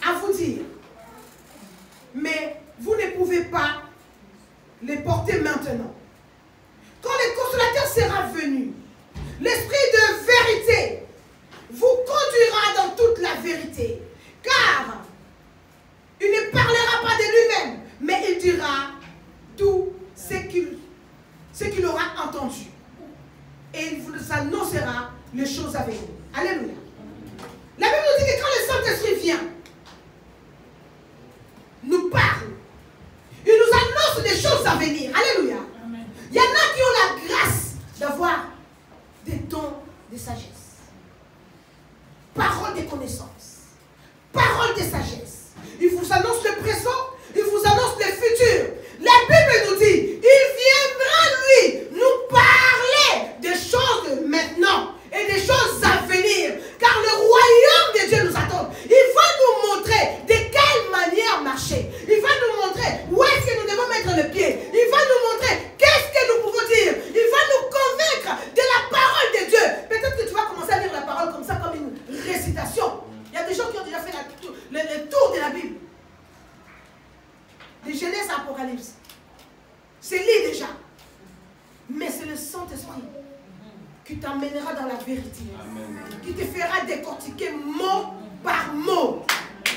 à vous dire. Mais vous ne pouvez pas les porter maintenant. Quand le consolateur sera venu, l'esprit de vérité vous conduira dans toute la vérité. Car il ne parlera pas de lui-même, mais il dira tout ce qu'il aura entendu. Et il vous annoncera les choses à venir. Alléluia. La Bible nous dit que quand le Saint-Esprit vient, nous parle, il nous annonce des choses à venir. Alléluia. Amen. Il y en a qui ont la grâce d'avoir des dons de sagesse. Parole de connaissance, parole de sagesse. Il vous annonce le présent, il vous annonce le futur. La Bible nous dit, il viendra lui nous parler des choses de maintenant et des choses à venir. Car le royaume de Dieu nous attend. Il va nous montrer de quelle manière marcher. Il va nous montrer où est-ce que nous devons mettre le pied. Il va nous montrer qu'est-ce que nous pouvons dire. Il va nous convaincre de la parole de Dieu. Peut-être que tu vas commencer à lire la parole comme ça, comme une récitation. Il y a des gens qui ont déjà fait le tour de la Bible. De Genèse à Apocalypse. C'est lit déjà. Mais c'est le Saint-Esprit qui t'emmènera dans la vérité. Amen. Qui te fera décortiquer mot par mot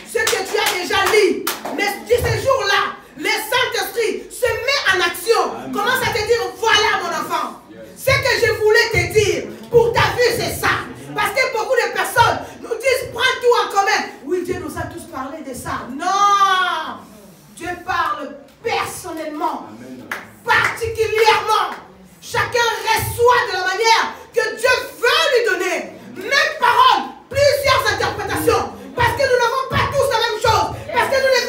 ce que tu as déjà lu. Mais ce jour-là, le Saint-Esprit se met en action. Amen. Commence à te dire, voilà mon enfant. Ce que je voulais te dire pour ta vie, c'est ça. Parce que beaucoup de personnes nous disent, prends tout en commun. Oui, Dieu nous a tous parlé de ça. Non. Dieu parle personnellement. Amen. Particulièrement. Chacun reçoit de la manière que Dieu veut lui donner. Même parole, plusieurs interprétations. Parce que nous n'avons pas tous la même chose. Parce que nous ne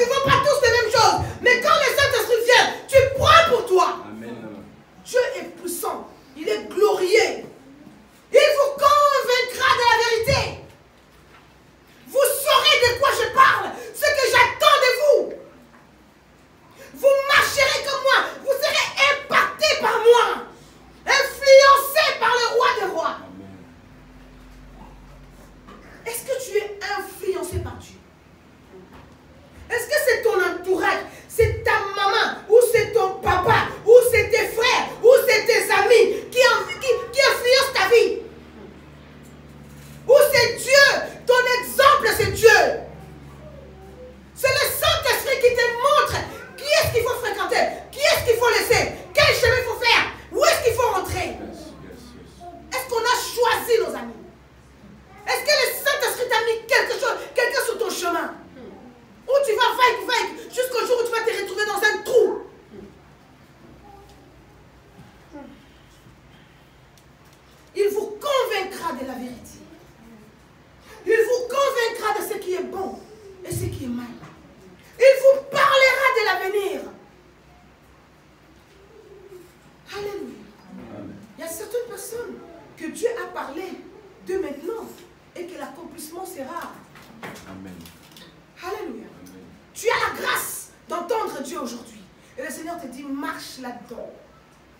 te dit marche là-dedans.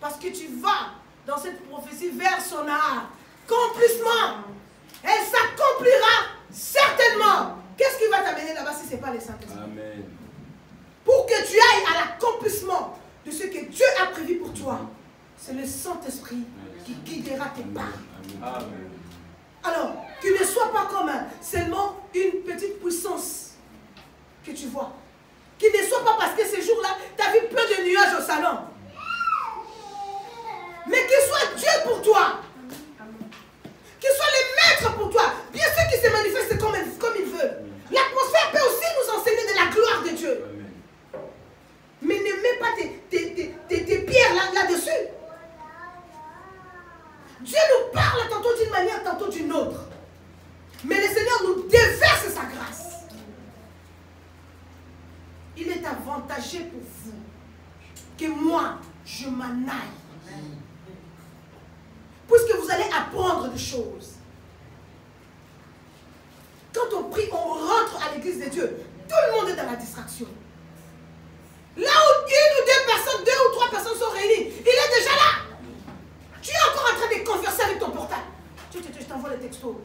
Parce que tu vas dans cette prophétie vers son accomplissement. Elle s'accomplira certainement. Qu'est-ce qui va t'amener là-bas si ce n'est pas le Saint-Esprit? Amen. Pour que tu ailles à l'accomplissement de ce que Dieu a prévu pour toi, c'est le Saint-Esprit qui guidera tes pas. Amen. Alors, qu'il ne soit pas comme seulement une petite puissance que tu vois. Qu'il ne soit pas parce que ces jours-là, tu as vu plein de nuages au salon. Mais qu'il soit Dieu pour toi. Qu'il soit le maître pour toi. Bien sûr qu'il se manifeste comme il veut. L'atmosphère peut aussi nous enseigner de la gloire de Dieu. Mais ne mets pas tes pierres là-dessus. Dieu nous parle tantôt d'une manière, tantôt d'une autre. Mais le Seigneur nous déverse sa grâce. Il est avantageux pour vous que moi, je m'en aille. Puisque vous allez apprendre des choses. Quand on prie, on rentre à l'église de Dieu. Tout le monde est dans la distraction. Là où une ou deux personnes, 2 ou 3 personnes sont réunies, il est déjà là. Tu es encore en train de converser avec ton portable. Je t'envoie le texto.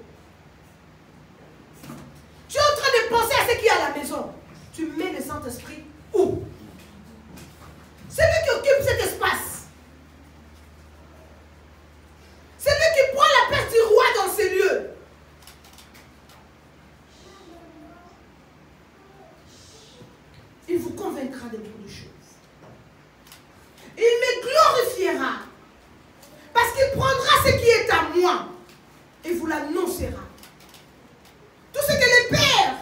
Tu es en train de penser à ce qu'il y a à la maison. Tu mets le Saint-Esprit où? C'est lui qui occupe cet espace. C'est lui qui prend la place du roi dans ces lieux. Il vous convaincra de beaucoup de choses. Il me glorifiera. Parce qu'il prendra ce qui est à moi et vous l'annoncera. Tout ce que le Père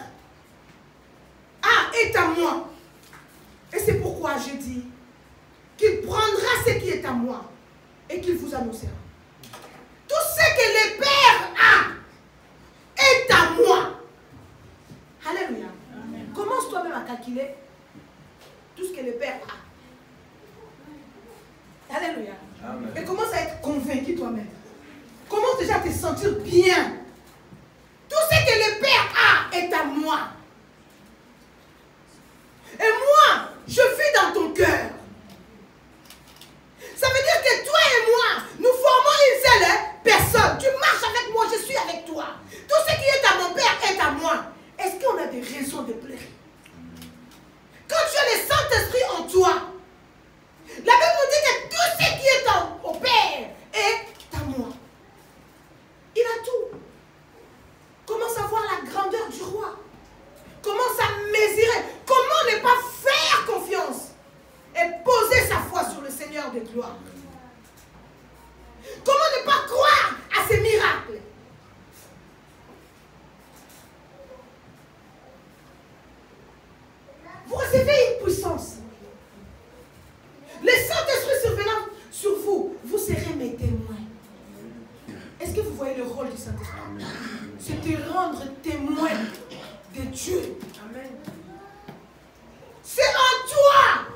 a est à moi. Et c'est pourquoi j'ai dit qu'il prendra ce qui est à moi et qu'il vous annoncera. Tout ce que le Père a est à moi. Alléluia. Amen. Commence toi-même à calculer tout ce que le Père a. Alléluia. Amen. Et commence à être convaincu toi-même. Commence déjà à te sentir bien. Tout ce que le Père a est à moi. Et moi, je vis dans ton cœur. Ça veut dire que toi et moi, nous formons une seule personne. Tu marches avec moi, je suis avec toi. Tout ce qui est à mon Père est à moi. Est-ce qu'on a des raisons de pleurer? Quand tu as le Saint-Esprit en toi, la Bible nous dit que tout ce qui est au Père est à moi. Il a tout. Commence à voir la grandeur du roi. Commence à mesurer. Comment ne pas faire confiance et poser sa foi sur le Seigneur de gloire. Comment ne pas croire à ces miracles. Vous recevez une puissance. Le Saint-Esprit survenant sur vous, vous serez mes témoins. Est-ce que vous voyez le rôle du Saint-Esprit? C'est de rendre témoin de Dieu. Amen. C'est en toi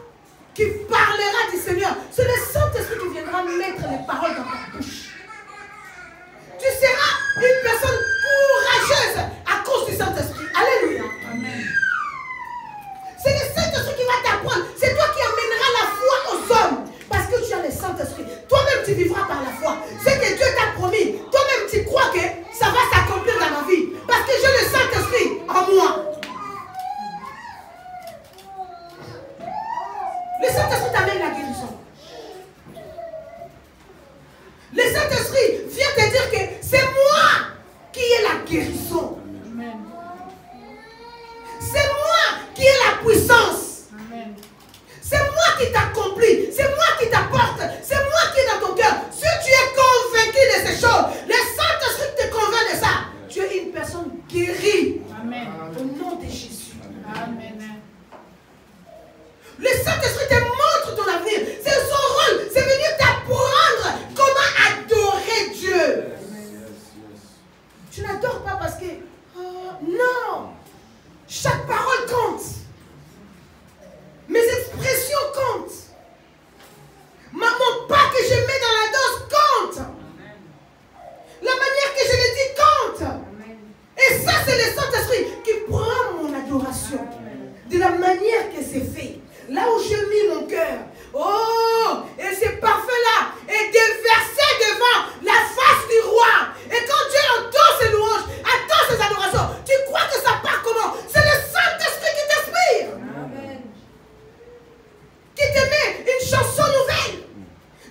qui parlera du Seigneur. C'est le Saint-Esprit qui viendra mettre les paroles dans ta bouche. Tu seras une personne courageuse à cause du Saint-Esprit. Alléluia. Amen. C'est le Saint-Esprit qui va t'apprendre. C'est toi qui amèneras la foi aux hommes. Parce que tu as le Saint-Esprit. Toi-même tu vivras par la foi. Ce que Dieu t'a promis. Toi-même tu crois que ça va s'accomplir dans ma vie. Parce que j'ai le Saint-Esprit en moi. Le Saint-Esprit t'amène la guérison. Le Saint-Esprit vient te dire que c'est moi qui ai la guérison. Amen. C'est moi qui ai la puissance. Amen. C'est moi qui t'accomplis. C'est moi qui t'apporte. C'est moi qui est dans ton cœur. Si tu es convaincu de ces choses, le Saint-Esprit te convainc de ça. Tu es une personne guérie. Amen. Au nom de Jésus. Amen. Le Saint-Esprit te montre ton avenir. C'est son rôle. C'est venir t'apprendre comment adorer Dieu. Tu n'adores pas parce que... non. Chaque parole compte. Mes expressions comptent. Mon pas que je mets dans la danse compte. La manière que je le dis compte. Et ça, c'est le Saint-Esprit qui prend mon adoration. De la manière que c'est fait. Là où j'ai mis mon cœur. Oh, et ces parfums-là est déversé devant la face du roi. Et quand Dieu entend ses louanges, attend ses adorations, tu crois que ça part comment? C'est le Saint-Esprit qui t'inspire. Qui te met une chanson nouvelle.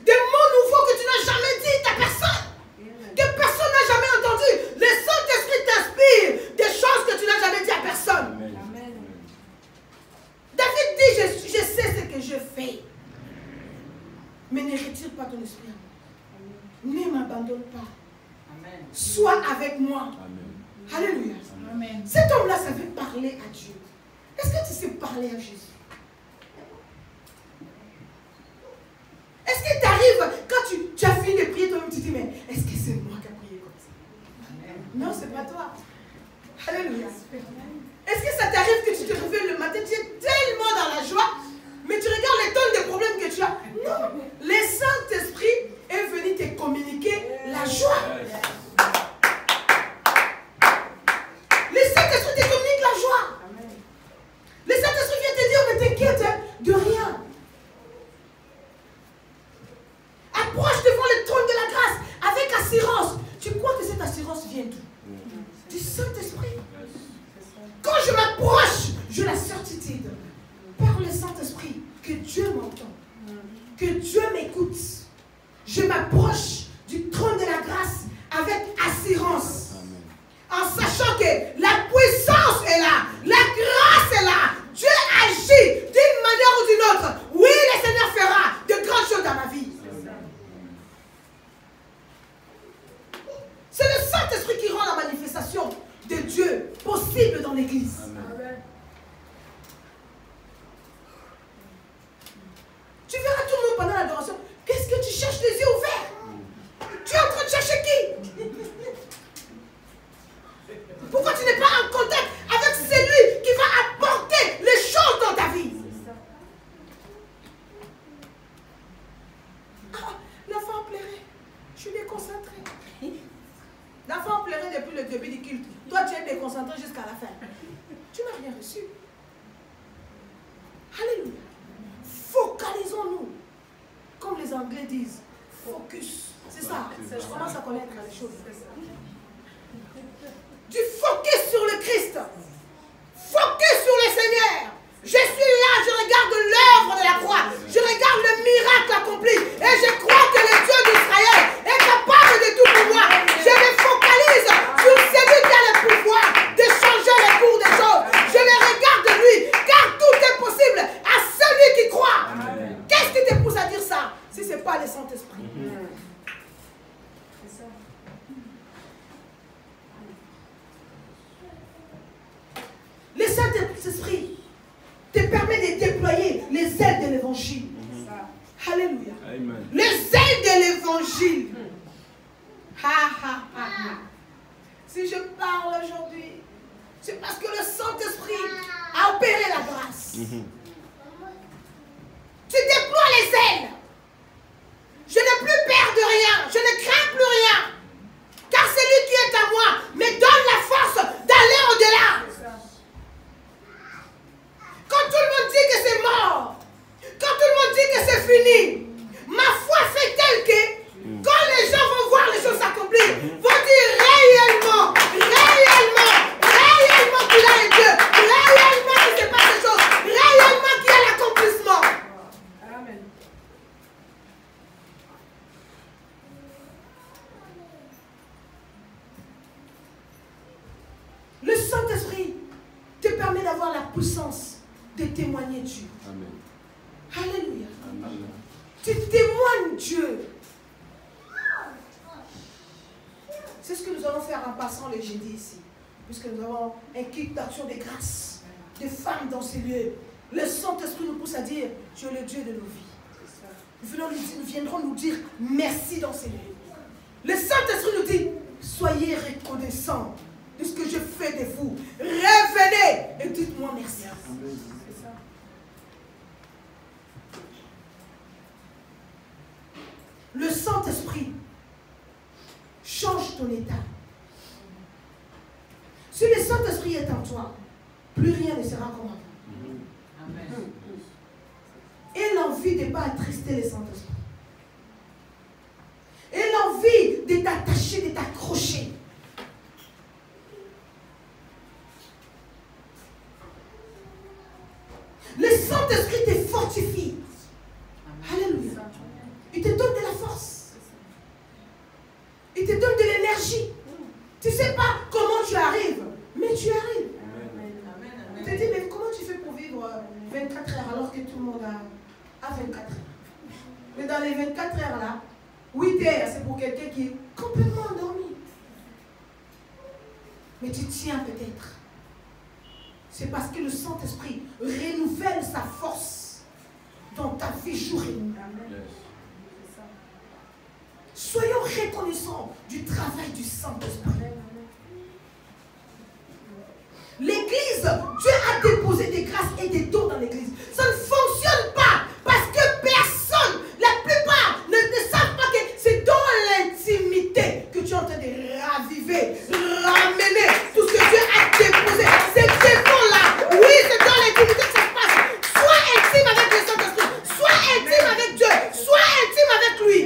Des mots nouveaux que tu n'as jamais dit à personne. Que personne n'a jamais entendu. Le Saint-Esprit t'inspire des choses que tu n'as jamais dit à personne. Amen. David dit, je sais ce que je fais. Mais ne retire pas ton esprit. Ne m'abandonne pas. Amen. Sois avec moi. Amen. Alléluia. Amen. Cet homme-là savait parler à Dieu. Est-ce que tu sais parler à Jésus? Est-ce qu'il t'arrive, quand tu as fini de prier, toi-même tu te dis, mais est-ce que c'est moi qui ai prié comme ça? Amen. Non, c'est pas toi. Alléluia. Est-ce que ça t'arrive que tu te réveilles le matin, tu es tellement dans la joie, mais tu regardes les tonnes de problèmes que tu as? Non. Le Saint-Esprit est venu te communiquer la joie. Le Saint-Esprit te communique la joie. Le Saint-Esprit vient te dire, ne t'inquiète de rien. Approche devant le trône de la grâce avec assurance. Tu crois que cette assurance vient d'où? Du Saint-Esprit. Quand je m'approche, j'ai la certitude par le Saint-Esprit que Dieu m'entend, que Dieu m'écoute. Je m'approche du trône de la grâce avec assurance, en sachant que la puissance est là, la grâce est là. Dieu agit d'une manière ou d'une autre. Oui, le Seigneur fera de grandes choses dans ma vie. C'est le Saint-Esprit qui rend la manifestation de Dieu possible dans l'Église. Tu verras tout le monde pendant l'adoration. Qu'est-ce que tu cherches les yeux ouverts? Tu es en train de chercher qui? Pourquoi tu n'es pas en contact avec celui qui va apporter les choses dans ta vie? Ah, l'enfant pleurait. Je suis déconcentrée. L'enfant pleurait depuis le début du culte. Toi, tu es déconcentré jusqu'à la fin. Tu n'as rien reçu. Alléluia. Focalisons-nous. Comme les Anglais disent, focus. C'est ça. Je commence à connaître les choses. Du focus sur le Christ. Focus sur le Seigneur. Je suis là, je regarde l'œuvre de la croix. Je regarde le miracle accompli. Et je crois que le Dieu d'Israël est capable de tout pouvoir. Je me focalise sur celui qui a le pouvoir de changer le cours des choses. Je le regarde de lui, car tout est possible à celui qui croit. Qu'est-ce qui te pousse à dire ça si ce n'est pas le Saint-Esprit? C'est ça. Le Saint-Esprit te permet de déployer les ailes de l'évangile. Alléluia. Amen. Les ailes de l'évangile. Si je parle aujourd'hui, c'est parce que le Saint-Esprit a opéré la grâce. Tu déploies les ailes. Je n'ai plus peur de rien. Je ne crains plus rien. Car celui qui est à moi me donne la force d'aller au-delà. Quand tout le monde dit que c'est mort, quand tout le monde dit que c'est fini, ma foi fait telle que quand les gens vont voir les choses s'accomplir, vont dire réellement qu'il a un Dieu, réellement qu'il se passe des choses, réellement qu'il y a l'accomplissement. Amen. Le Saint-Esprit te permet d'avoir la puissance de témoigner Dieu. Amen. Alléluia. Amen. Tu témoignes Dieu. C'est ce que nous allons faire en passant les jeudis ici. Puisque nous avons un culte d'action de grâce. Des femmes dans ces lieux. Le Saint-Esprit nous pousse à dire, tu es le Dieu de nos vies. Nous viendrons nous dire merci dans ces lieux. Le Saint-Esprit nous dit, soyez reconnaissants de ce que je fais de vous. Revenez et dites-moi merci. C'est ça. Le Saint-Esprit change ton état. Si le Saint-Esprit est en toi, plus rien ne sera comme avant. Amen. Et l'envie de ne pas attrister les Saint-Esprit. Et l'envie de t'attacher, de t'accrocher. Le Saint-Esprit te fortifie. Alléluia. Il te donne de la force. Il te donne de l'énergie. Tu ne sais pas comment tu arrives, mais tu arrives. Tu te dis, mais comment tu fais pour vivre 24 heures alors que tout le monde a 24 heures? Mais dans les 24 heures là, 8 heures, c'est pour quelqu'un qui est complètement endormi. Mais tu tiens peut-être. C'est parce que le Saint-Esprit renouvelle sa force dans ta vie jour et nuit. Soyons reconnaissants du travail du Saint-Esprit. L'église, Dieu a déposé des grâces et des dons dans l'église. Ça ne fonctionne pas parce que personne, la plupart ne savent pas que c'est dans l'intimité que tu es en train de raviver, ramener tout ce que Dieu a déposé. Ces dons-là, oui, c'est dans l'intimité que ça se passe. Sois intime avec le Saint-Esprit, sois intime avec Dieu, sois intime avec lui.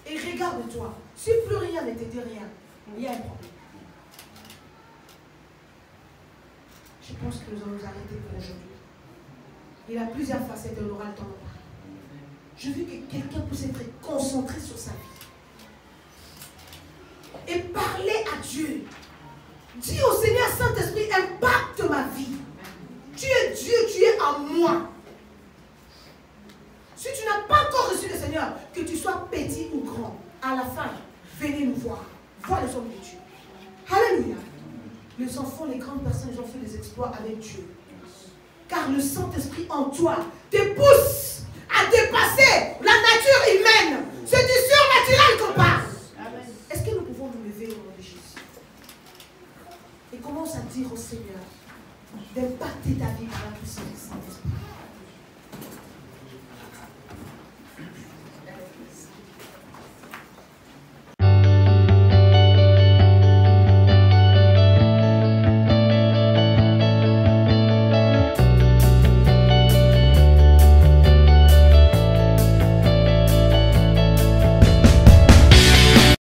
Et regarde-toi, si plus rien ne te dit rien, il y a un problème. Je pense que nous allons nous arrêter pour aujourd'hui. Il a plusieurs facettes et on aura le temps de parler. Je veux que quelqu'un puisse être concentré sur sa vie. Et parler à Dieu. Dis au Seigneur, Saint-Esprit, impacte ma vie. Tu es Dieu, tu es en moi. Si tu n'as pas encore reçu le Seigneur, que tu sois petit ou grand, à la fin, venez nous voir. Vois les hommes de Dieu. Alléluia. Les enfants, les grandes personnes, ils ont fait des exploits avec Dieu. Car le Saint-Esprit en toi te pousse à dépasser la nature humaine. C'est du surnaturel qu'on parle. Est-ce que nous pouvons nous lever au nom de Jésus et commence à dire au Seigneur d'impacter ta vie par la puissance du Saint-Esprit?